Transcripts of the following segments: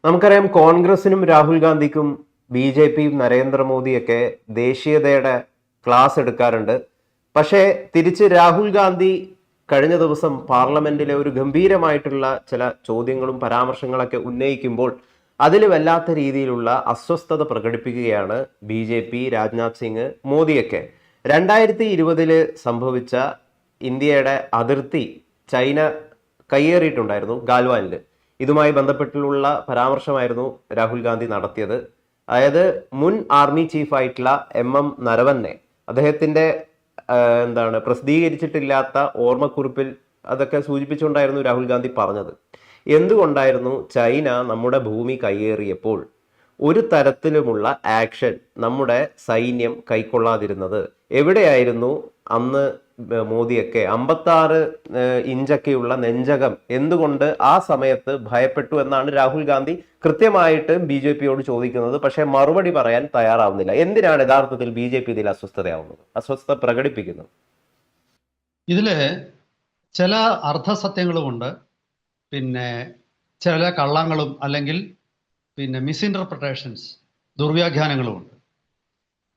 നമുക്കറിയാം കോൺഗ്രസിനും Rahul ഗാന്ധിക്കും B J പിയും നരേന്ദ്രമോദിയൊക്കെ ദേശീയതയുടെ ക്ലാസ് എടുക്കാറുണ്ട്. പക്ഷേ തിരിച്ച് രാഹുൽ ഗാന്ധി കഴിഞ്ഞ ദിവസം പാർലമെന്റിലെ ഒരു ഗംഭീരമായിട്ടുള്ള ചില ചോദ്യങ്ങളും പരാമർശങ്ങളൊക്കെ ഉന്നയിക്കുമ്പോൾ അതിൽ വല്ലാത്ത രീതിയിലുള്ള അസ്വസ്ഥത പ്രകടിപ്പിക്കുകയാണ് B J P, Rajnath Singh, മോദിയൊക്കെ. 2020 സംഭവിച്ച ഇന്ത്യയുടെ അതിർത്തി ചൈന കയ്യേറിയിട്ടുണ്ടായിരുന്നു ഗാൽവാനിൽ. ഇതുമായി ബന്ധപ്പെട്ടുള്ള പരാമർശമായിരുന്നു രാഹുൽ ഗാന്ധി നടത്തിയത്. അതായത് മുൻ ആർമി ചീഫായിട്ടുള്ള എം നരവനെ അദ്ദേഹത്തിന്റെ പ്രസിദ്ധീകരിച്ചിട്ടില്ലാത്ത ഓർമ്മക്കുറിപ്പിൽ അതൊക്കെ സൂചിപ്പിച്ചുകൊണ്ടായിരുന്നു രാഹുൽ ഗാന്ധി പറഞ്ഞത്. എന്തുകൊണ്ടായിരുന്നു ചൈന നമ്മുടെ ഭൂമി കയ്യേറിയപ്പോൾ ഒരു തരത്തിലുമുള്ള ആക്ഷൻ നമ്മുടെ സൈന്യം കൈക്കൊള്ളാതിരുന്നത്? എവിടെയായിരുന്നു അന്ന് മോദിയൊക്കെ? 56 ഇഞ്ചൊക്കെയുള്ള നെഞ്ചകം എന്തുകൊണ്ട് ആ സമയത്ത് ഭയപ്പെട്ടു എന്നാണ് രാഹുൽ ഗാന്ധി കൃത്യമായിട്ട് ബി ജെ പിയോട് ചോദിക്കുന്നത്. പക്ഷെ മറുപടി പറയാൻ തയ്യാറാവുന്നില്ല. എന്തിനാണ് യഥാർത്ഥത്തിൽ ബി ജെ പി ഇതിൽ അസ്വസ്ഥത പ്രകടിപ്പിക്കുന്നത്? ഇതില് ചില അർത്ഥസത്യങ്ങളുമുണ്ട്, പിന്നെ ചില കള്ളങ്ങളും അല്ലെങ്കിൽ മിസ്ഇന്റർപ്രിട്ടേഷൻസ്, ദുർവ്യാഖ്യാനങ്ങളുമുണ്ട്.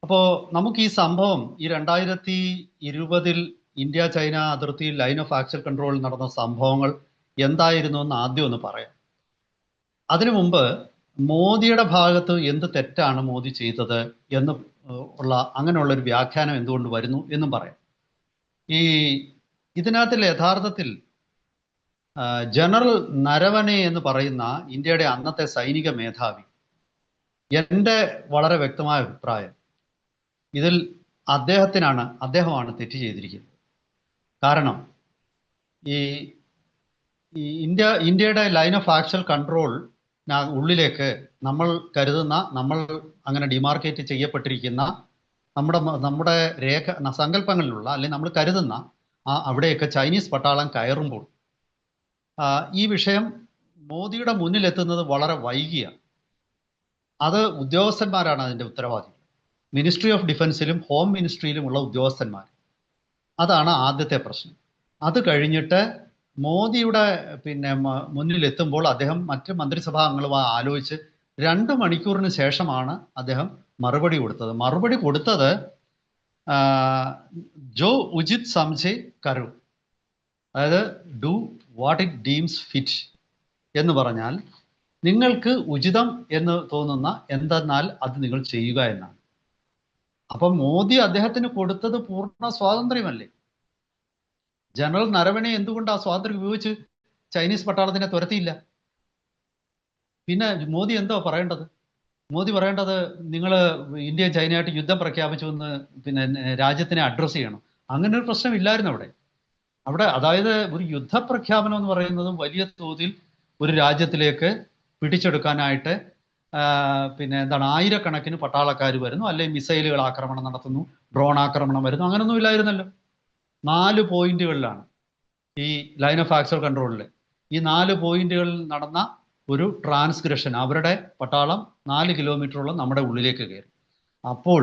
അപ്പോൾ നമുക്ക് ഈ സംഭവം ഈ 2020 ഇന്ത്യ ചൈന അതിർത്തിയിൽ ലൈൻ ഓഫ് ആക്ച്വൽ കൺട്രോളിൽ നടന്ന സംഭവങ്ങൾ എന്തായിരുന്നു എന്ന് ആദ്യം ഒന്ന് പറയാം. അതിനു മുമ്പ് മോദിയുടെ ഭാഗത്ത് എന്ത് തെറ്റാണ് മോദി ചെയ്തത് എന്ന് അങ്ങനെയുള്ള ഒരു വ്യാഖ്യാനം എന്തുകൊണ്ട് വരുന്നു എന്നും പറയാം. ഇതിനകത്തിൽ യഥാർത്ഥത്തിൽ ജനറൽ നരവനെ എന്ന് പറയുന്ന ഇന്ത്യയുടെ അന്നത്തെ സൈനിക മേധാവി, എൻ്റെ വളരെ വ്യക്തമായ അഭിപ്രായം, ഇതിൽ അദ്ദേഹമാണ് തെറ്റ് ചെയ്തിരിക്കുന്നത്. കാരണം ഈ ഇന്ത്യയുടെ ലൈൻ ഓഫ് ആക്ച്വൽ കൺട്രോൾ ഉള്ളിലേക്ക് നമ്മൾ അങ്ങനെ ഡിമാർക്കേറ്റ് ചെയ്യപ്പെട്ടിരിക്കുന്ന നമ്മുടെ സങ്കല്പങ്ങളിലുള്ള അല്ലെങ്കിൽ നമ്മൾ കരുതുന്ന അവിടെയൊക്കെ ചൈനീസ് പട്ടാളം കയറുമ്പോൾ ഈ വിഷയം മോദിയുടെ മുന്നിലെത്തുന്നത് വളരെ വൈകിയാണ്. അത് ഉദ്യോഗസ്ഥന്മാരാണ് അതിൻ്റെ ഉത്തരവാദികൾ. മിനിസ്ട്രി ഓഫ് ഡിഫൻസിലും ഹോം മിനിസ്ട്രിയിലുമുള്ള ഉദ്യോഗസ്ഥന്മാർ. അതാണ് ആദ്യത്തെ പ്രശ്നം. അത് കഴിഞ്ഞിട്ട് മോദിയുടെ മുന്നിലെത്തുമ്പോൾ അദ്ദേഹം മറ്റ് മന്ത്രിസഭാ അംഗങ്ങളുമായി ആലോചിച്ച് 2 മണിക്കൂറിന് ശേഷമാണ് അദ്ദേഹം മറുപടി കൊടുത്തത് ജോ ഉചിത് സംജയ് കരു, അതായത് do what it deems fit എന്ന് പറഞ്ഞാൽ നിങ്ങൾക്ക് ഉചിതം എന്ന് തോന്നുന്ന എന്തെന്നാൽ അത് നിങ്ങൾ ചെയ്യുക എന്നാണ്. അപ്പം മോദി അദ്ദേഹത്തിന് കൊടുത്തത് പൂർണ്ണ സ്വാതന്ത്ര്യമല്ലേ? ജനറൽ നരവനെ എന്തുകൊണ്ട് ആ സ്വാതന്ത്ര്യം ഉപയോഗിച്ച് ചൈനീസ് പട്ടാളത്തിനെ തുരത്തിയില്ല? പിന്നെ മോദി എന്തോ പറയേണ്ടത്? മോദി പറയേണ്ടത് നിങ്ങൾ ഇന്ത്യ ചൈനയായിട്ട് യുദ്ധം പ്രഖ്യാപിച്ചു എന്ന് രാജ്യത്തിനെ അഡ്രസ്സ് ചെയ്യണം. അങ്ങനെ ഒരു പ്രശ്നം ഇല്ലായിരുന്നു അവിടെ. അതായത് ഒരു യുദ്ധപ്രഖ്യാപനം എന്ന് പറയുന്നത് വലിയ തോതിൽ ഒരു രാജ്യത്തിലേക്ക് പിടിച്ചെടുക്കാനായിട്ട് ആയിരക്കണക്കിന് പട്ടാളക്കാർ വരുന്നു, അല്ലെങ്കിൽ മിസൈലുകൾ ആക്രമണം നടത്തുന്നു, ഡ്രോൺ ആക്രമണം വരുന്നു. അങ്ങനൊന്നും ഇല്ലായിരുന്നല്ലോ. 4 പോയിന്റുകളിലാണ് ഈ ലൈൻ ഓഫ് ആക്ച്വൽ കൺട്രോളിൽ ഈ 4 പോയിന്റുകളിൽ നടന്ന ഒരു ട്രാൻസ്ഗ്രഷൻ. അവരുടെ പട്ടാളം 4 കിലോമീറ്ററോളം നമ്മുടെ ഉള്ളിലേക്ക് കയറി. അപ്പോൾ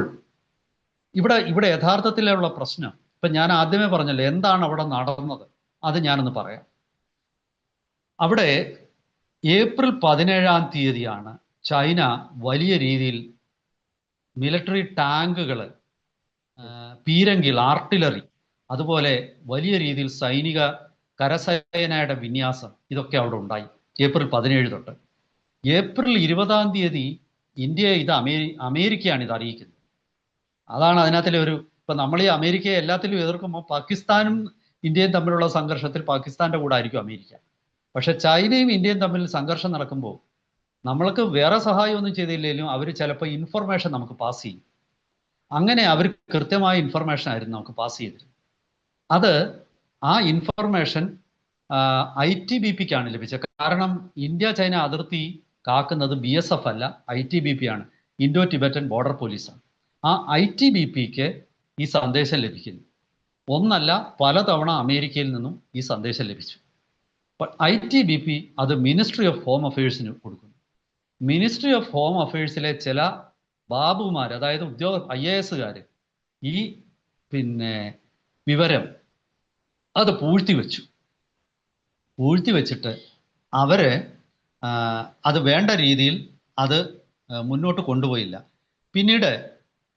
ഇവിടെ യഥാർത്ഥത്തിലുള്ള പ്രശ്നം ഇപ്പം ഞാൻ ആദ്യമേ പറഞ്ഞല്ലോ എന്താണ് അവിടെ നടന്നത്, അത് ഞാനൊന്ന് പറയാം. അവിടെ ഏപ്രിൽ 17-ാം തീയതിയാണ് ചൈന വലിയ രീതിയിൽ മിലിറ്ററി ടാങ്കുകൾ, പീരങ്കികൾ, ആർട്ടിലറി, അതുപോലെ വലിയ രീതിയിൽ സൈനിക കരസേനയുടെ വിന്യാസം, ഇതൊക്കെ അവിടെ ഉണ്ടായി ഏപ്രിൽ 17 തൊട്ട്. ഏപ്രിൽ 20-ാം തീയതി അമേരിക്കയാണ് ഇത് അറിയിക്കുന്നത്. അതാണ് അതിനകത്തിലെ ഇപ്പം നമ്മൾ ഈ അമേരിക്കയെ എല്ലാത്തിലും എതിർക്കുമ്പോൾ പാകിസ്ഥാനും ഇന്ത്യയും തമ്മിലുള്ള സംഘർഷത്തിൽ പാകിസ്ഥാന്റെ കൂടെ ആയിരിക്കും അമേരിക്ക. പക്ഷെ ചൈനയും ഇന്ത്യയും തമ്മിൽ സംഘർഷം നടക്കുമ്പോൾ നമ്മൾക്ക് വേറെ സഹായമൊന്നും ചെയ്തില്ലെങ്കിലും അവർ ചിലപ്പോൾ ഇൻഫർമേഷൻ നമുക്ക് പാസ് ചെയ്യും. അങ്ങനെ അവർ കൃത്യമായ ഇൻഫർമേഷൻ ആയിരുന്നു നമുക്ക് പാസ് ചെയ്തിരുന്നത്. ആ ഇൻഫർമേഷൻ ITBPക്കാണ് ലഭിച്ചത്. കാരണം ഇന്ത്യ ചൈന അതിർത്തി കാക്കുന്നത് BSF അല്ല, ITBP ആണ്, ഇൻഡോ ടിബറ്റൻ ബോർഡർ പോലീസാണ്. ആ ITBPക്ക് ഈ സന്ദേശം ലഭിക്കുന്നു. ഒന്നല്ല, പലതവണ അമേരിക്കയിൽ നിന്നും ഈ സന്ദേശം ലഭിച്ചു. ITBP അത് മിനിസ്ട്രി ഓഫ് ഹോം അഫയേഴ്സിന് കൊടുക്കുന്നു. മിനിസ്ട്രി ഓഫ് ഹോം അഫയേഴ്സിലെ ചില ബാബുമാർ, അതായത് IASകാർ ഈ വിവരം അത് പൂഴ്ത്തി വെച്ചിട്ട് അവര് അത് വേണ്ട രീതിയിൽ അത് മുന്നോട്ട് കൊണ്ടുപോയില്ല. പിന്നീട്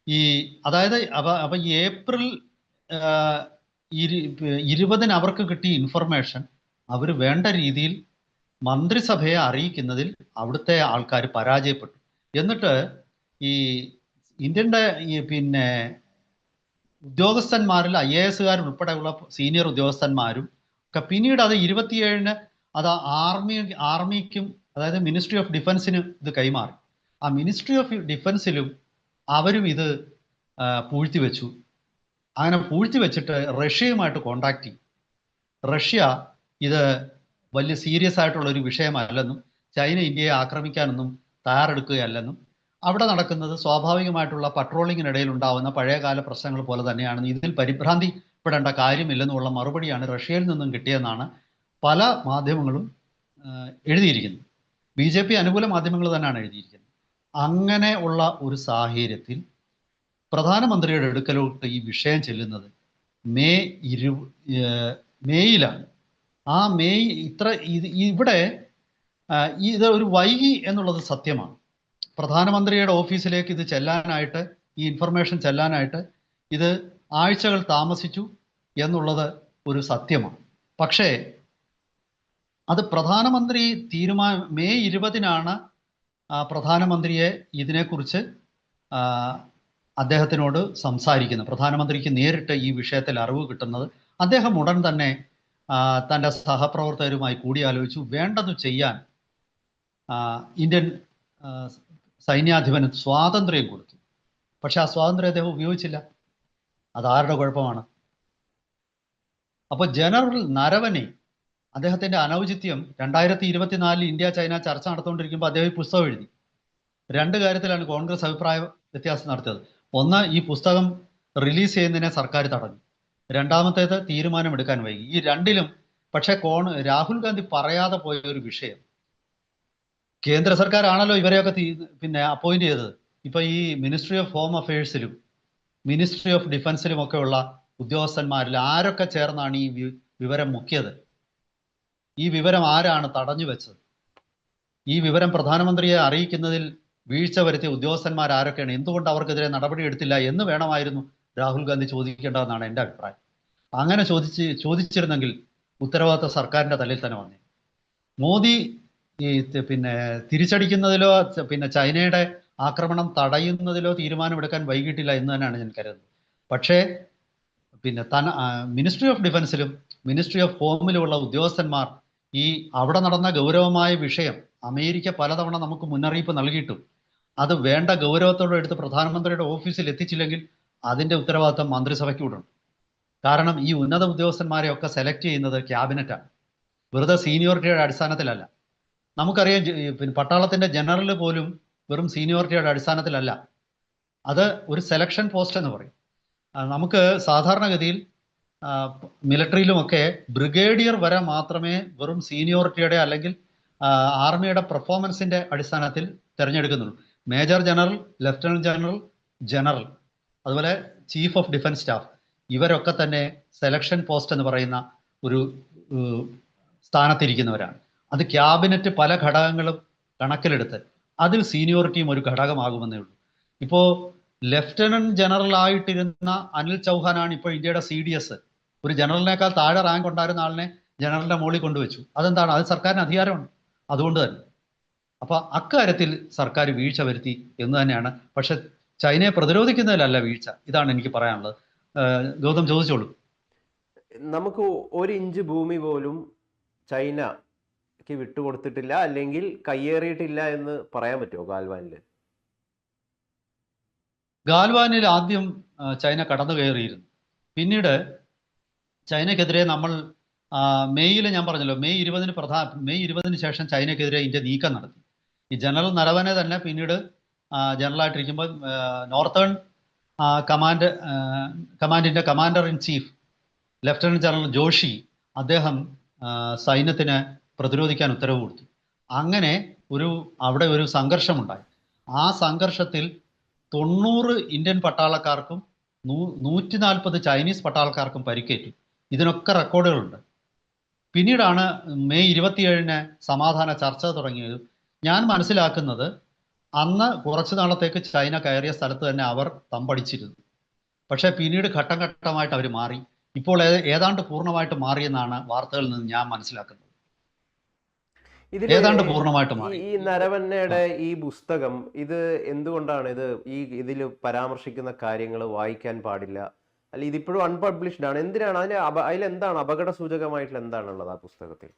ഈ അതായത് അപ്പൊ ഈ ഏപ്രിൽ 20 അവർക്ക് കിട്ടിയ ഇൻഫർമേഷൻ അവർ വേണ്ട രീതിയിൽ മന്ത്രിസഭയെ അറിയിക്കുന്നതിൽ അവിടുത്തെ ആൾക്കാർ പരാജയപ്പെട്ടു. എന്നിട്ട് ഈ ഇന്ത്യൻ്റെ ഈ ഉദ്യോഗസ്ഥന്മാരിൽ IAS ഉൾപ്പെടെയുള്ള സീനിയർ ഉദ്യോഗസ്ഥന്മാരും ഒക്കെ പിന്നീട് അത് 27-ന് അത് ആർമിക്കും അതായത് മിനിസ്ട്രി ഓഫ് ഡിഫൻസിന് ഇത് കൈമാറി. ആ മിനിസ്ട്രി ഓഫ് ഡിഫൻസിലും അവരും ഇത് പൂഴ്ത്തിവെച്ചു. അങ്ങനെ പൂഴ്ത്തിവെച്ചിട്ട് റഷ്യയുമായിട്ട് കോണ്ടാക്ട് ചെയ്യും. റഷ്യ ഇത് വലിയ സീരിയസ് ആയിട്ടുള്ള ഒരു വിഷയമല്ലെന്നും ചൈന ഇന്ത്യയെ ആക്രമിക്കാനൊന്നും തയ്യാറെടുക്കുകയല്ലെന്നും അവിടെ നടക്കുന്നത് സ്വാഭാവികമായിട്ടുള്ള പട്രോളിങ്ങിനിടയിൽ ഉണ്ടാവുന്ന പഴയകാല പ്രശ്നങ്ങൾ പോലെ തന്നെയാണെന്ന്, ഇതിൽ പരിഭ്രാന്തിപ്പെടേണ്ട കാര്യമില്ലെന്നുമുള്ള മറുപടിയാണ് റഷ്യയിൽ നിന്നും കിട്ടിയെന്നാണ് പല മാധ്യമങ്ങളും എഴുതിയിരിക്കുന്നത്. BJP അനുകൂല മാധ്യമങ്ങൾ തന്നെയാണ് എഴുതിയിരിക്കുന്നത്. അങ്ങനെ ഉള്ള ഒരു സാഹചര്യത്തിൽ പ്രധാനമന്ത്രിയുടെ അടുക്കലോട്ട് ഈ വിഷയം ചെല്ലുന്നത് മെയ്യിലാണ്. ആ മെയ് ഇവിടെ ഇത് ഒരു വൈകി എന്നുള്ളത് സത്യമാണ്. പ്രധാനമന്ത്രിയുടെ ഓഫീസിലേക്ക് ഇത് ചെല്ലാനായിട്ട്, ഈ ഇൻഫർമേഷൻ ചെല്ലാനായിട്ട് ഇത് ആഴ്ചകൾ താമസിച്ചു എന്നുള്ളത് ഒരു സത്യമാണ്. പക്ഷേ അത് പ്രധാനമന്ത്രി മെയ് 20-നാണ് പ്രധാനമന്ത്രിയെ ഇതിനെക്കുറിച്ച് അദ്ദേഹത്തിനോട് സംസാരിക്കുന്നത്. പ്രധാനമന്ത്രിക്ക് നേരിട്ട് ഈ വിഷയത്തിൽ അറിവ് കിട്ടുന്നത്. അദ്ദേഹം ഉടൻ തന്നെ തൻ്റെ സഹപ്രവർത്തകരുമായി കൂടിയാലോചിച്ചു വേണ്ടത് ചെയ്യാൻ ഇന്ത്യൻ സൈന്യാധിപന് സ്വാതന്ത്ര്യം കൊടുത്തു. പക്ഷെ ആ സ്വാതന്ത്ര്യം അദ്ദേഹം ഉപയോഗിച്ചില്ല. അതാരുടെ കുഴപ്പമാണ്? അപ്പോൾ ജനറൽ നരവനെ അദ്ദേഹത്തിൻ്റെ അനൗചിത്യം 2024 ഇന്ത്യ ചൈന ചർച്ച നടത്തുകൊണ്ടിരിക്കുമ്പോൾ അദ്ദേഹം ഈ പുസ്തകം എഴുതി. 2 കാര്യത്തിലാണ് കോൺഗ്രസ് അഭിപ്രായ വ്യത്യാസം നടത്തിയത്. ഒന്ന്, ഈ പുസ്തകം റിലീസ് ചെയ്യുന്നതിനെ സർക്കാർ തടഞ്ഞു. രണ്ടാമത്തേത്, തീരുമാനമെടുക്കാൻ വൈകി. ഈ രണ്ടിലും പക്ഷേ രാഹുൽ ഗാന്ധി പറയാതെ പോയ ഒരു വിഷയം, കേന്ദ്ര സർക്കാരാണല്ലോ ഇവരെയൊക്കെ അപ്പോയിന്റ് ചെയ്തത്. ഇപ്പൊ ഈ മിനിസ്ട്രി ഓഫ് ഹോം അഫയേഴ്സിലും മിനിസ്ട്രി ഓഫ് ഡിഫൻസിലും ഒക്കെ ഉള്ള ഉദ്യോഗസ്ഥന്മാരിൽ ആരൊക്കെ ചേർന്നാണ് ഈ വിവരം മുക്കിയത്? ഈ വിവരം ആരാണ് തടഞ്ഞു വെച്ചത്? ഈ വിവരം പ്രധാനമന്ത്രിയെ അറിയിക്കുന്നതിൽ വീഴ്ച വരുത്തിയ ഉദ്യോഗസ്ഥന്മാർ ആരൊക്കെയാണ്? എന്തുകൊണ്ട് അവർക്കെതിരെ നടപടി എടുത്തില്ല എന്ന് വേണമായിരുന്നു രാഹുൽ ഗാന്ധി ചോദിക്കേണ്ടതെന്നാണ് എൻ്റെ അഭിപ്രായം. അങ്ങനെ ചോദിച്ചിരുന്നെങ്കിൽ ഉത്തരവാദിത്ത സർക്കാരിൻ്റെ തലയിൽ തന്നെ വന്നേ. മോദി ഈ തിരിച്ചടിക്കുന്നതിലോ ചൈനയുടെ ആക്രമണം തടയുന്നതിലോ തീരുമാനമെടുക്കാൻ വൈകിട്ടില്ല എന്ന് തന്നെയാണ് ഞാൻ കരുതുന്നത്. പക്ഷേ മിനിസ്ട്രി ഓഫ് ഡിഫൻസിലും മിനിസ്ട്രി ഓഫ് ഹോമിലുമുള്ള ഉദ്യോഗസ്ഥന്മാർ ഈ അവിടെ നടന്ന ഗൗരവമായ വിഷയം അമേരിക്ക പലതവണ നമുക്ക് മുന്നറിയിപ്പ് നൽകിയിട്ടും അത് വേണ്ട ഗൗരവത്തോടെ എടുത്ത് പ്രധാനമന്ത്രിയുടെ ഓഫീസിൽ എത്തിച്ചില്ലെങ്കിൽ അതിൻ്റെ ഉത്തരവാദിത്തം മന്ത്രിസഭയ്ക്ക് വിടണം. കാരണം ഈ ഉന്നത ഉദ്യോഗസ്ഥന്മാരെ ഒക്കെ സെലക്ട് ചെയ്യുന്നത് ക്യാബിനറ്റാണ്, വെറുതെ സീനിയോറിറ്റിയുടെ അടിസ്ഥാനത്തിലല്ല. നമുക്കറിയാം പട്ടാളത്തിൻ്റെ ജനറൽ പോലും വെറും സീനിയോറിറ്റിയുടെ അടിസ്ഥാനത്തിലല്ല, അത് ഒരു സെലക്ഷൻ പോസ്റ്റ് എന്ന് പറയും. നമുക്ക് സാധാരണഗതിയിൽ മിലിറ്ററിയിലുമൊക്കെ ബ്രിഗേഡിയർ വരെ മാത്രമേ വെറും സീനിയോറിറ്റിയുടെ അല്ലെങ്കിൽ ആർമിയുടെ പെർഫോമൻസിൻ്റെ അടിസ്ഥാനത്തിൽ തിരഞ്ഞെടുക്കുന്നുള്ളൂ. Major general, lieutenant general, general, അതുപോലെ ചീഫ് ഓഫ് ഡിഫൻസ് സ്റ്റാഫ്, ഇവരൊക്കെ തന്നെ സെലക്ഷൻ പോസ്റ്റ് എന്ന് പറയുന്ന ഒരു സ്ഥാനത്തിരിക്കുന്നവരാണ്. അത് ക്യാബിനറ്റ് പല ഘടകങ്ങളും കണക്കിലെടുത്ത് അതിൽ സീനിയോറിറ്റിയും ഒരു ഘടകമാകുമെന്നേ ഉള്ളൂ. ഇപ്പോൾ ലഫ്റ്റനന്റ് ജനറൽ ആയിട്ടിരുന്ന അനിൽ ചൗഹാനാണ് ഇപ്പോൾ ഇന്ത്യയുടെ CDS. ഒരു ജനറലിനേക്കാൾ താഴെ റാങ്ക് ഉണ്ടായിരുന്ന ആളിനെ ജനറലിന്റെ മുകളിൽ കൊണ്ടുവച്ചു. അതെന്താണ്? അത് സർക്കാരിന് അധികാരമാണ്. അതുകൊണ്ട് തന്നെ അപ്പൊ അക്കാര്യത്തിൽ സർക്കാർ വീഴ്ച വരുത്തി എന്ന് തന്നെയാണ്. പക്ഷെ ചൈനയെ പ്രതിരോധിക്കുന്നതിലല്ല വീഴ്ച. ഇതാണ് എനിക്ക് പറയാനുള്ളത്. ഗൗതം ചോദിച്ചോളൂ. നമുക്ക് 1 ഇഞ്ച് ഭൂമി പോലും ചൈനക്ക് വിട്ടുകൊടുത്തിട്ടില്ല, അല്ലെങ്കിൽ കയ്യേറിയിട്ടില്ല എന്ന് പറയാൻ പറ്റുമോ ഗാൽവാനിൽ? ഗാൽവാനിൽ ആദ്യം ചൈന കടന്നു കയറിയിരുന്നു. പിന്നീട് ചൈനക്കെതിരെ നമ്മൾ മെയ്യിൽ, ഞാൻ പറഞ്ഞല്ലോ, മെയ് 20-ന് ശേഷം ചൈനക്കെതിരെ ഇന്ത്യ നീക്കം നടത്തി. ഈ ജനറൽ നരവനെ തന്നെ പിന്നീട് ജനറലായിട്ടിരിക്കുമ്പോൾ നോർത്തേൺ കമാൻഡിൻ്റെ commander in chief lieutenant general Joshi അദ്ദേഹം സൈന്യത്തിന് പ്രതിരോധിക്കാൻ ഉത്തരവ് കൊടുത്തു. അങ്ങനെ അവിടെ ഒരു സംഘർഷമുണ്ടായി. ആ സംഘർഷത്തിൽ 90 ഇന്ത്യൻ പട്ടാളക്കാർക്കും 140 ചൈനീസ് പട്ടാളക്കാർക്കും പരിക്കേറ്റു. ഇതിനൊക്കെ റെക്കോർഡുകളുണ്ട്. പിന്നീടാണ് മെയ് 27-ന് സമാധാന ചർച്ച തുടങ്ങിയത്. ഞാൻ മനസ്സിലാക്കുന്നത് അന്ന് കുറച്ചു നാളത്തേക്ക് ചൈന കയറിയ സ്ഥലത്ത് തന്നെ അവർ തമ്പടിച്ചിരുന്നു. പക്ഷേ പിന്നീട് ഘട്ടം ഘട്ടമായിട്ട് അവർ മാറി. ഇപ്പോൾ ഏതാണ്ട് പൂർണ്ണമായിട്ട് മാറിയെന്നാണ് വാർത്തകളിൽ നിന്ന് ഞാൻ മനസ്സിലാക്കുന്നത്. ഇതില് ഏതാണ്ട് പൂർണ്ണമായിട്ട് ഈ മാറി. ഈ നരവന്നയുടെ ഈ പുസ്തകം ഇത് എന്തുകൊണ്ടാണ് ഇതിൽ പരാമർശിക്കുന്ന കാര്യങ്ങൾ വായിക്കാൻ പാടില്ല, അല്ല ഇതിപ്പോഴും അൺപബ്ലിഷ്ഡ് ആണ്, എന്തിനാണ് അതിലെന്താണ് അപകട സൂചകമായിട്ടുള്ള എന്താണുള്ളത് ആ പുസ്തകത്തിൽ?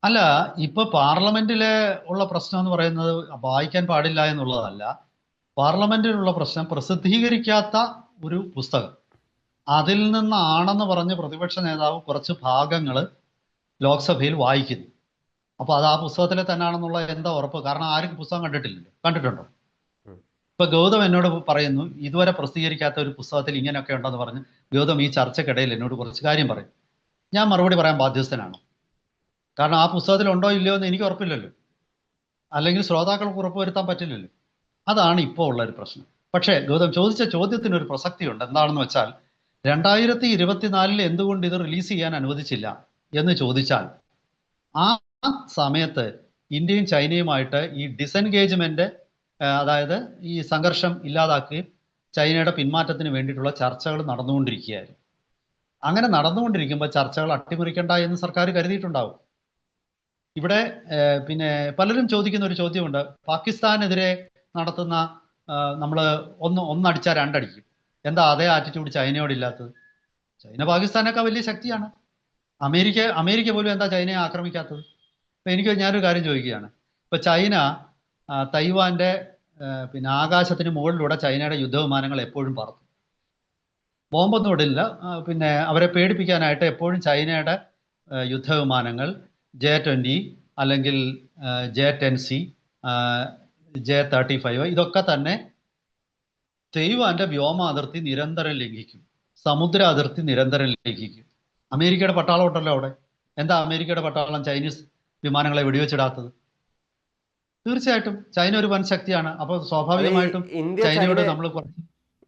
അല്ല, ഇപ്പൊ പാർലമെന്റിലെ ഉള്ള പ്രശ്നം എന്ന് പറയുന്നത് വായിക്കാൻ പാടില്ല എന്നുള്ളതല്ല. പാർലമെന്റിലുള്ള പ്രശ്നം പ്രസിദ്ധീകരിക്കാത്ത ഒരു പുസ്തകം, അതിൽ നിന്നാണെന്ന് പറഞ്ഞ് പ്രതിപക്ഷ നേതാവ് കുറച്ച് ഭാഗങ്ങൾ ലോക്സഭയിൽ വായിക്കുന്നു. അപ്പോൾ അത് ആ പുസ്തകത്തിലെ തന്നെയാണെന്നുള്ള എന്താ ഉറപ്പ്? കാരണം ആരും പുസ്തകം കണ്ടിട്ടില്ലല്ലോ. കണ്ടിട്ടുണ്ടോ? ഇപ്പൊ ഗൗതം എന്നോട് പറയുന്നു ഇതുവരെ പ്രസിദ്ധീകരിക്കാത്ത ഒരു പുസ്തകത്തിൽ ഇങ്ങനെയൊക്കെ ഉണ്ടെന്ന് പറഞ്ഞ് ഗൗതം ഈ ചർച്ചക്കിടയിൽ എന്നോട് കുറച്ച് കാര്യം പറയും. ഞാൻ മറുപടി പറയാൻ ബാധ്യസ്ഥനാണ്. കാരണം ആ പുസ്തകത്തിൽ ഉണ്ടോ ഇല്ലയോ എന്ന് എനിക്ക് ഉറപ്പില്ലല്ലോ, അല്ലെങ്കിൽ ശ്രോതാക്കൾക്ക് ഉറപ്പുവരുത്താൻ പറ്റില്ലല്ലോ. അതാണ് ഇപ്പോൾ ഉള്ള ഒരു പ്രശ്നം. പക്ഷേ ഗൗതം ചോദിച്ച ചോദ്യത്തിന് ഒരു പ്രസക്തിയുണ്ട്. എന്താണെന്ന് വെച്ചാൽ 2024 എന്തുകൊണ്ട് ഇത് റിലീസ് ചെയ്യാൻ അനുവദിച്ചില്ല എന്ന് ചോദിച്ചാൽ, ആ സമയത്ത് ഇന്ത്യയും ചൈനയുമായിട്ട് ഈ ഡിസെൻഗേജ്മെന്റ്, അതായത് ഈ സംഘർഷം ഇല്ലാതാക്കുകയും ചൈനയുടെ പിന്മാറ്റത്തിന് വേണ്ടിയിട്ടുള്ള ചർച്ചകൾ നടന്നുകൊണ്ടിരിക്കുകയായിരുന്നു. അങ്ങനെ നടന്നുകൊണ്ടിരിക്കുമ്പോൾ ചർച്ചകൾ അട്ടിമറിക്കണ്ട എന്ന് സർക്കാർ കരുതിയിട്ടുണ്ടാവും. ഇവിടെ പിന്നെ പലരും ചോദിക്കുന്ന ഒരു ചോദ്യമുണ്ട്, പാകിസ്ഥാനെതിരെ നടത്തുന്ന നമ്മൾ ഒന്നടിച്ചാൽ രണ്ടടിക്കും, എന്താ അതേ ആറ്റിറ്റ്യൂഡ് ചൈനയോടില്ലാത്തത്? ചൈന പാകിസ്ഥാനൊക്കെ വലിയ ശക്തിയാണ്. അമേരിക്ക പോലും എന്താ ചൈനയെ ആക്രമിക്കാത്തത്? ഇപ്പൊ ഞാനൊരു കാര്യം ചോദിക്കുകയാണ്. ഇപ്പൊ ചൈന തൈവാന്റെ പിന്നെ ആകാശത്തിന് മുകളിലൂടെ ചൈനയുടെ യുദ്ധവിമാനങ്ങൾ എപ്പോഴും പറത്തും. ബോംബൊന്നും ഇടില്ല. പിന്നെ അവരെ പേടിപ്പിക്കാനായിട്ട് എപ്പോഴും ചൈനയുടെ യുദ്ധവിമാനങ്ങൾ J-20 അല്ലെങ്കിൽ J-10C, J-35 ഇതൊക്കെ തന്നെ തൈവാന്റെ വ്യോമ അതിർത്തി നിരന്തരം ലംഘിക്കും, സമുദ്ര അതിർത്തി നിരന്തരം ലംഘിക്കും. അമേരിക്കയുടെ പട്ടാളം ഉണ്ടല്ലോ അവിടെ. എന്താ അമേരിക്കയുടെ പട്ടാളം ചൈനീസ് വിമാനങ്ങളെ വെടിവെച്ചിടാത്തത്? തീർച്ചയായിട്ടും ചൈന ഒരു വൻ ശക്തിയാണ്. അപ്പോൾ സ്വാഭാവികമായിട്ടും ചൈനയോട് നമ്മൾ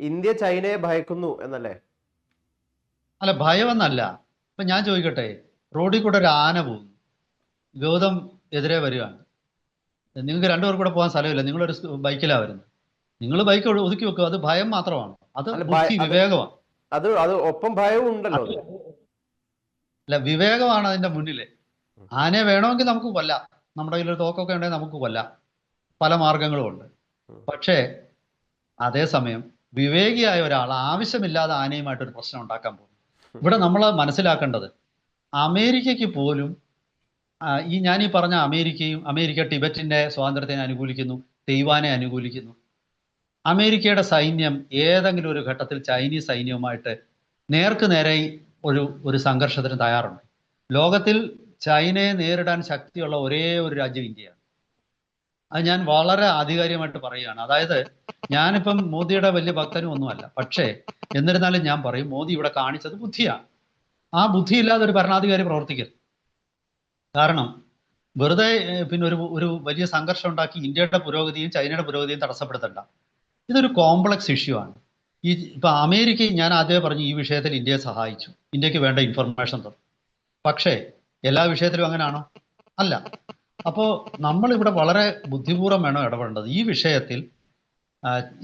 ഇന്ത്യ ചൈനയെ ഭയക്കുന്നു എന്നല്ലേ? അല്ല, ഭയമെന്നല്ല. ഇപ്പൊ ഞാൻ ചോദിക്കട്ടെ, റോഡിൽ കൂടെ ഒരു ആന പോകുന്നു, ഗൗതം എതിരെ വരികയാണ്, നിങ്ങൾക്ക് രണ്ടുപേർ കൂടെ പോകാൻ സ്ഥലമില്ല, നിങ്ങളൊരു ബൈക്കിലാണ് വരുന്നത്, നിങ്ങൾ ബൈക്ക് ഒതുക്കി വെക്കുക, അത് ഭയം മാത്രമാണ്? അത് ബുദ്ധി, വിവേകമാണ്. അത് ഒപ്പം ഭയവും ഉണ്ടല്ലോ. അല്ല, വിവേകമാണ് അതിന്റെ മുന്നില്. ആനയെ വേണമെങ്കിൽ നമുക്ക് കൊല്ലാം, നമ്മുടെ കയ്യിൽ ഒരു തോക്കൊക്കെ ഉണ്ടെങ്കിൽ നമുക്ക് കൊല്ലാം, പല മാർഗങ്ങളും ഉണ്ട്. പക്ഷേ അതേസമയം വിവേകിയായ ഒരാൾ ആവശ്യമില്ലാതെ ആനയുമായിട്ടൊരു പ്രശ്നം ഉണ്ടാക്കാൻ പോകും. ഇവിടെ നമ്മൾ മനസ്സിലാക്കേണ്ടത്, അമേരിക്കയ്ക്ക് പോലും ഞാൻ ഈ പറഞ്ഞ അമേരിക്ക ടിബറ്റിന്റെ സ്വാതന്ത്ര്യത്തെ അനുകൂലിക്കുന്നു, തൈവാനെ അനുകൂലിക്കുന്നു. അമേരിക്കയുടെ സൈന്യം ഏതെങ്കിലും ഒരു ഘട്ടത്തിൽ ചൈനീസ് സൈന്യവുമായിട്ട് നേർക്ക് നേരെ ഒരു സംഘർഷത്തിന് തയ്യാറുണ്ട്. ലോകത്തിൽ ചൈനയെ നേരിടാൻ ശക്തിയുള്ള ഒരേ ഒരു രാജ്യം ഇന്ത്യയാണ്. അത് ഞാൻ വളരെ ആധികാരികമായിട്ട് പറയുകയാണ്. അതായത് ഞാനിപ്പം മോദിയുടെ വലിയ ഭക്തനും ഒന്നുമല്ല, പക്ഷേ എന്നിരുന്നാലും ഞാൻ പറയും, മോദി ഇവിടെ കാണിച്ചത് ബുദ്ധിയാണ്. ആ ബുദ്ധിയില്ലാതെ ഒരു ഭരണാധികാരി പ്രവർത്തിക്കരുത്. കാരണം വെറുതെ പിന്നെ ഒരു വലിയ സംഘർഷം ഉണ്ടാക്കി ഇന്ത്യയുടെ പുരോഗതിയും ചൈനയുടെ പുരോഗതിയും തടസ്സപ്പെടുത്തണ്ട. ഇതൊരു കോംപ്ലക്സ് ഇഷ്യൂ ആണ്. ഇപ്പൊ അമേരിക്ക, ഞാൻ ആദ്യമേ പറഞ്ഞു, ഈ വിഷയത്തിൽ ഇന്ത്യയെ സഹായിച്ചു, ഇന്ത്യക്ക് വേണ്ട ഇൻഫർമേഷൻ തന്നു. പക്ഷേ എല്ലാ വിഷയത്തിലും അങ്ങനെയാണോ? അല്ല. അപ്പോൾ നമ്മളിവിടെ വളരെ ബുദ്ധിപൂർവ്വം വേണം ഇടപെടേണ്ടത് ഈ വിഷയത്തിൽ.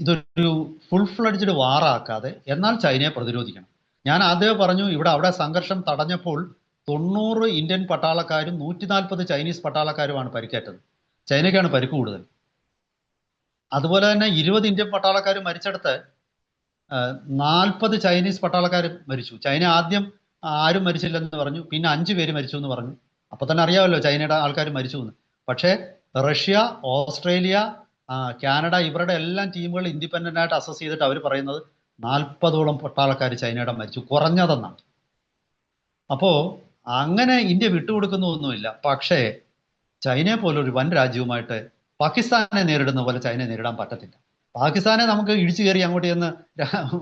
ഇതൊരു ഫുൾ ഫ്ലഡ്ജ്ഡ് വാറാക്കാതെ എന്നാൽ ചൈനയെ പ്രതിരോധിക്കണം. ഞാൻ ആദ്യമേ പറഞ്ഞു, അവിടെ സംഘർഷം തടഞ്ഞപ്പോൾ 90 ഇന്ത്യൻ പട്ടാളക്കാരും 140 ചൈനീസ് പട്ടാളക്കാരുമാണ് പരിക്കേറ്റത്. ചൈനയ്ക്കാണ് പരിക്ക് കൂടുതൽ. അതുപോലെ തന്നെ 20 ഇന്ത്യൻ പട്ടാളക്കാർ മരിച്ചെടുത്ത് 40 ചൈനീസ് പട്ടാളക്കാർ മരിച്ചു. ചൈന ആദ്യം ആരും മരിച്ചില്ലെന്ന് പറഞ്ഞു, പിന്നെ 5 പേര് മരിച്ചു എന്ന് പറഞ്ഞു. അപ്പൊ തന്നെ അറിയാമല്ലോ ചൈനയുടെ ആൾക്കാർ മരിച്ചു എന്ന്. പക്ഷേ റഷ്യ, ഓസ്ട്രേലിയ, കാനഡ, ഇവരുടെ എല്ലാം ടീമുകൾ ഇൻഡിപെൻഡന്റ് ആയിട്ട് അസസ് ചെയ്തിട്ട് അവർ പറയുന്നത് 40ഓളം പട്ടാളക്കാർ ചൈനയുടെ മരിച്ചു, കുറഞ്ഞതെന്നാണ്. അപ്പോൾ അങ്ങനെ ഇന്ത്യ വിട്ടുകൊടുക്കുന്നൊന്നുമില്ല. പക്ഷേ ചൈനയെ പോലൊരു വൻ രാജ്യവുമായിട്ട് പാകിസ്ഥാനെ നേരിടുന്ന പോലെ ചൈനയെ നേരിടാൻ പറ്റത്തില്ല. പാകിസ്ഥാനെ നമുക്ക് ഇടിച്ചു കയറി അങ്ങോട്ട് ചെന്ന്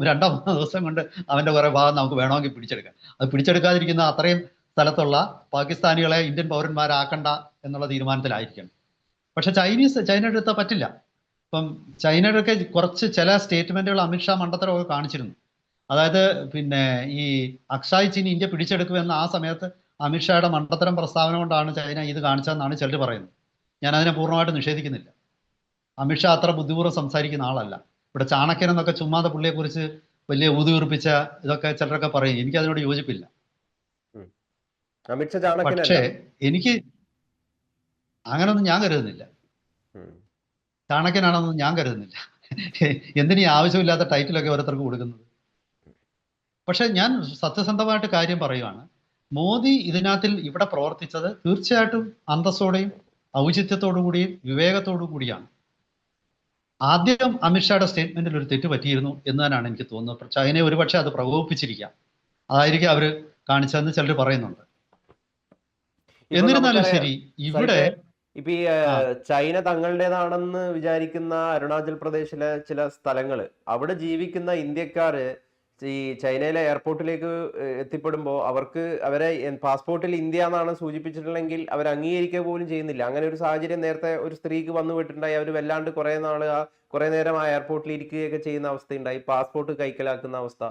2-3 ദിവസം കൊണ്ട് അവൻ്റെ കുറേ ഭാഗം നമുക്ക് വേണമെങ്കിൽ പിടിച്ചെടുക്കാം. അത് പിടിച്ചെടുക്കാതിരിക്കുന്ന അത്രയും സ്ഥലത്തുള്ള പാകിസ്ഥാനികളെ ഇന്ത്യൻ പൗരന്മാരാക്കണ്ട എന്നുള്ള തീരുമാനത്തിലായിരിക്കണം. പക്ഷെ ചൈനയുടെ അടുത്ത് പറ്റില്ല. ഇപ്പം ചൈനയുടെയൊക്കെ കുറച്ച് ചില സ്റ്റേറ്റ്മെന്റുകൾ അമിത്ഷാ മണ്ടത്തരമൊക്കെ കാണിച്ചിരുന്നു. അതായത് പിന്നെ ഈ അക്സായ് ചീൻ ഇന്ത്യ പിടിച്ചെടുക്കുമെന്ന് ആ സമയത്ത് അമിത്ഷായുടെ മണ്ടത്തരം പ്രസ്താവന കൊണ്ടാണ് ചൈന ഇത് കാണിച്ചതെന്നാണ് ചിലർ പറയുന്നത്. ഞാൻ അതിനെ പൂർണ്ണമായിട്ട് നിഷേധിക്കുന്നില്ല. അമിത്ഷാ അത്ര ബുദ്ധിപൂർവ്വം സംസാരിക്കുന്ന ആളല്ല. ഇവിടെ ചാണക്യൻ എന്നൊക്കെ ചുമ്മാതെ പുള്ളിയെക്കുറിച്ച് വലിയ ഊതിയുറപ്പിച്ച ഇതൊക്കെ ചിലരൊക്കെ പറയും. എനിക്ക് അതിനോട് യോജിപ്പില്ല. അമിത്ഷാ ചാണക്യനല്ല. പക്ഷേ എനിക്ക് അങ്ങനൊന്നും ഞാൻ കരുതുന്നില്ല. ചാണക്യനാണെന്നൊന്നും ഞാൻ കരുതുന്നില്ല. എന്തിനീ ആവശ്യമില്ലാത്ത ടൈറ്റിലൊക്കെ ഓരോരുത്തർക്ക് കൊടുക്കുന്നത്. പക്ഷെ ഞാൻ സത്യസന്ധമായിട്ട് കാര്യം പറയുകയാണ്. മോദി ഇതിനകത്തിൽ ഇവിടെ പ്രവർത്തിച്ചത് തീർച്ചയായിട്ടും അന്തസ്സോടെയും ഔചിത്യത്തോടു കൂടിയും വിവേകത്തോടു കൂടിയാണ്. ആദ്യം അമിത്ഷായുടെ സ്റ്റേറ്റ്മെന്റിൽ ഒരു തെറ്റ് പറ്റിയിരുന്നു എന്ന് തന്നെയാണ് എനിക്ക് തോന്നുന്നത്. ചൈനയെ ഒരുപക്ഷെ അത് പ്രകോപിപ്പിച്ചിരിക്കാം. അതായിരിക്കും അവർ കാണിച്ചതെന്ന് ചിലർ പറയുന്നുണ്ട്. എന്നിരുന്നാലും ശരി, ഇവിടെ ഇപ്പൊ ഈ ചൈന തങ്ങളുടേതാണെന്ന് വിചാരിക്കുന്ന അരുണാചൽ പ്രദേശിലെ ചില സ്ഥലങ്ങള്, അവിടെ ജീവിക്കുന്ന ഇന്ത്യക്കാര് ഈ ചൈനയിലെ എയർപോർട്ടിലേക്ക് എത്തിപ്പെടുമ്പോൾ അവർക്ക് അവരെ പാസ്പോർട്ടിൽ ഇന്ത്യ എന്നാണ് സൂചിപ്പിച്ചിട്ടുണ്ടെങ്കിൽ അവർ അംഗീകരിക്കുക പോലും ചെയ്യുന്നില്ല. അങ്ങനെ ഒരു സാഹചര്യം നേരത്തെ ഒരു സ്ത്രീക്ക് വന്നു വിട്ടിട്ടുണ്ടായി. അവർ വല്ലാണ്ട് കുറെ നേരം ആ എയർപോർട്ടിൽ ഇരിക്കുകയൊക്കെ ചെയ്യുന്ന അവസ്ഥയുണ്ടായി. പാസ്പോർട്ട് കൈക്കലാക്കുന്ന അവസ്ഥ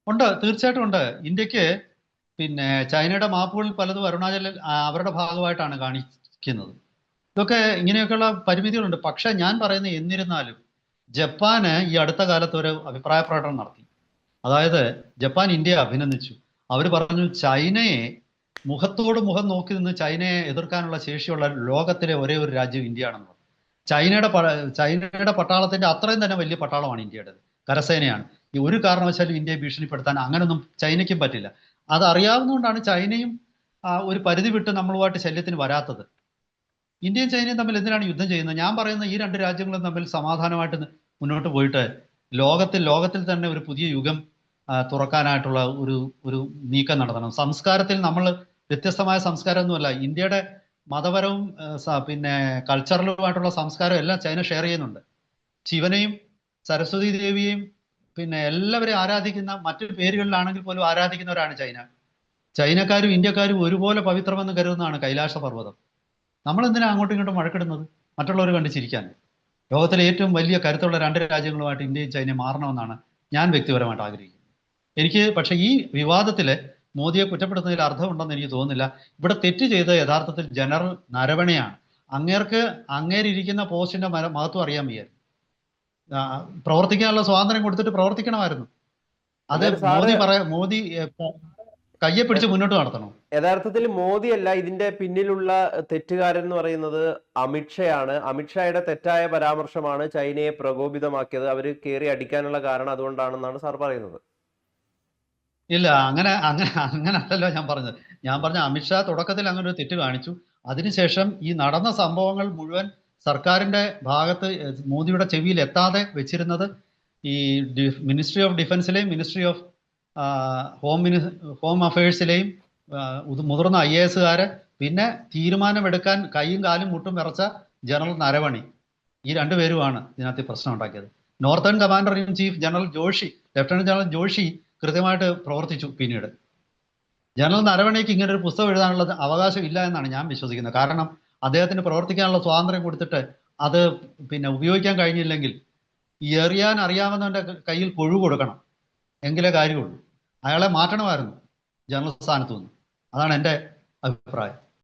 ഉണ്ട്, തീർച്ചയായിട്ടും ഉണ്ട്. ഇന്ത്യക്ക് പിന്നെ ചൈനയുടെ മാപ്പുകളിൽ പലതും അരുണാചലിൽ അവരുടെ ഭാഗമായിട്ടാണ് കാണിക്കുന്നത്. ഇതൊക്കെ ഇങ്ങനെയൊക്കെയുള്ള പരിമിതികളുണ്ട്. പക്ഷെ ഞാൻ പറയുന്നത്, എന്നിരുന്നാലും ജപ്പാന് ഈ അടുത്ത കാലത്ത് ഒരു അഭിപ്രായ പ്രകടനം നടത്തി. അതായത് ജപ്പാൻ ഇന്ത്യയെ അഭിനന്ദിച്ചു. അവർ പറഞ്ഞു ചൈനയെ മുഖത്തോട് മുഖം നോക്കി നിന്ന് ചൈനയെ എതിർക്കാനുള്ള ശേഷിയുള്ള ലോകത്തിലെ ഒരേ ഒരു രാജ്യം ഇന്ത്യയാണെന്ന് പറഞ്ഞു. ചൈനയുടെ പട്ടാളത്തിന്റെ അത്രയും തന്നെ വലിയ പട്ടാളമാണ് ഇന്ത്യയുടേത്, കരസേനയാണ്. ഈ ഒരു കാരണവശാലും ഇന്ത്യയെ ഭീഷണിപ്പെടുത്താൻ അങ്ങനൊന്നും ചൈനയ്ക്കും പറ്റില്ല. അത് അറിയാവുന്നതുകൊണ്ടാണ് ചൈനയും ഒരു പരിധി വിട്ട് നമ്മളുമായിട്ട് ശല്യത്തിന് വരാത്തത്. ഇന്ത്യയും ചൈനയും തമ്മിൽ എന്തിനാണ് യുദ്ധം ചെയ്യുന്നത്? ഞാൻ പറയുന്നത് ഈ രണ്ട് രാജ്യങ്ങളും തമ്മിൽ സമാധാനമായിട്ട് മുന്നോട്ട് പോയിട്ട് ലോകത്തിൽ തന്നെ ഒരു പുതിയ യുഗം തുറക്കാനായിട്ടുള്ള ഒരു നീക്കം നടത്തണം. സംസ്കാരത്തിൽ നമ്മൾ വ്യത്യസ്തമായ സംസ്കാരമൊന്നുമല്ല. ഇന്ത്യയുടെ മതപരവും പിന്നെ കൾച്ചറലുമായിട്ടുള്ള സംസ്കാരം എല്ലാം ചൈന ഷെയർ ചെയ്യുന്നുണ്ട്. ശിവനെയും സരസ്വതി ദേവിയെയും പിന്നെ എല്ലാവരെയും ആരാധിക്കുന്ന, മറ്റു പേരുകളിലാണെങ്കിൽ പോലും ആരാധിക്കുന്നവരാണ് ചൈന. ചൈനക്കാരും ഇന്ത്യക്കാരും ഒരുപോലെ പവിത്രമെന്ന് കരുതുന്നതാണ് കൈലാസ പർവ്വതം. നമ്മൾ എന്തിനാ അങ്ങോട്ടും ഇങ്ങോട്ടും വഴക്കിടുന്നത്? മറ്റുള്ളവർ കണ്ട് ചിരിക്കാൻ. ലോകത്തിലെ ഏറ്റവും വലിയ കരുത്തുള്ള രണ്ട് രാജ്യങ്ങളുമായിട്ട് ഇന്ത്യയും ചൈനയും മാറണമെന്നാണ് ഞാൻ വ്യക്തിപരമായിട്ട് ആഗ്രഹിക്കുന്നത്. പക്ഷേ ഈ വിവാദത്തിൽ മോദിയെ കുറ്റപ്പെടുത്തുന്നതിൽ അർത്ഥമുണ്ടെന്ന് എനിക്ക് തോന്നുന്നില്ല. ഇവിടെ തെറ്റ് ചെയ്ത് യഥാർത്ഥത്തിൽ ജനറൽ നരവണെയാണ്. അങ്ങേരിരിക്കുന്ന പോസ്റ്റിന്റെ മഹത്വം അറിയാൻ വയ്യായിരുന്നു. പ്രവർത്തിക്കാനുള്ള സ്വാതന്ത്ര്യം കൊടുത്തിട്ട് പ്രവർത്തിക്കണമായിരുന്നു. അത് മോദി കയ്യെ പിടിച്ച് മുന്നോട്ട് നടത്തണം. യഥാർത്ഥത്തിൽ മോദിയല്ല ഇതിന്റെ പിന്നിലുള്ള തെറ്റുകാരൻ എന്ന് പറയുന്നത് അമിത്ഷയാണ്. അമിത്ഷായുടെ തെറ്റായ പരാമർശമാണ് ചൈനയെ പ്രകോപിതമാക്കിയത്. അവര് കയറി അടിക്കാനുള്ള കാരണം അതുകൊണ്ടാണെന്നാണ് സാർ പറയുന്നത്. ഇല്ല, അങ്ങനല്ലല്ലോ ഞാൻ പറഞ്ഞത്. ഞാൻ പറഞ്ഞ അമിത്ഷാ തുടക്കത്തിൽ അങ്ങനെ ഒരു തെറ്റ് കാണിച്ചു. അതിനുശേഷം ഈ നടന്ന സംഭവങ്ങൾ മുഴുവൻ സർക്കാരിന്റെ ഭാഗത്ത് മോദിയുടെ ചെവിയിൽ എത്താതെ വെച്ചിരുന്നത് ഈ മിനിസ്ട്രി ഓഫ് ഡിഫൻസിലെയും മിനിസ്ട്രി ഓഫ് ഹോം അഫയേഴ്സിലെയും മുതിർന്ന IAS-കാര്, പിന്നെ തീരുമാനമെടുക്കാൻ കൈയും കാലും മുട്ടും വിറച്ച ജനറൽ നരവണി, ഈ രണ്ടുപേരുമാണ് ഇതിനകത്ത് പ്രശ്നം ഉണ്ടാക്കിയത്. Northern commander in chief lieutenant general Joshi കൃത്യമായിട്ട് പ്രവർത്തിച്ചു. പിന്നീട് ജനറൽ നരവണയ്ക്ക് ഇങ്ങനെ ഒരു പുസ്തകം എഴുതാനുള്ള അവകാശം ഇല്ല എന്നാണ് ഞാൻ വിശ്വസിക്കുന്നത്. കാരണം അദ്ദേഹത്തിന് പ്രവർത്തിക്കാനുള്ള സ്വാതന്ത്ര്യം കൊടുത്തിട്ട് അത് പിന്നെ ഉപയോഗിക്കാൻ കഴിഞ്ഞില്ലെങ്കിൽ എറിയാൻ അറിയാവുന്നവന്റെ കയ്യിൽ കൊഴു കൊടുക്കണം, എങ്കിലേ കാര്യമുള്ളൂ. അയാളെ മാറ്റണമായിരുന്നു ജനറൽ സ്ഥാനത്തു നിന്ന്. അതാണ് എൻ്റെ അഭിപ്രായം.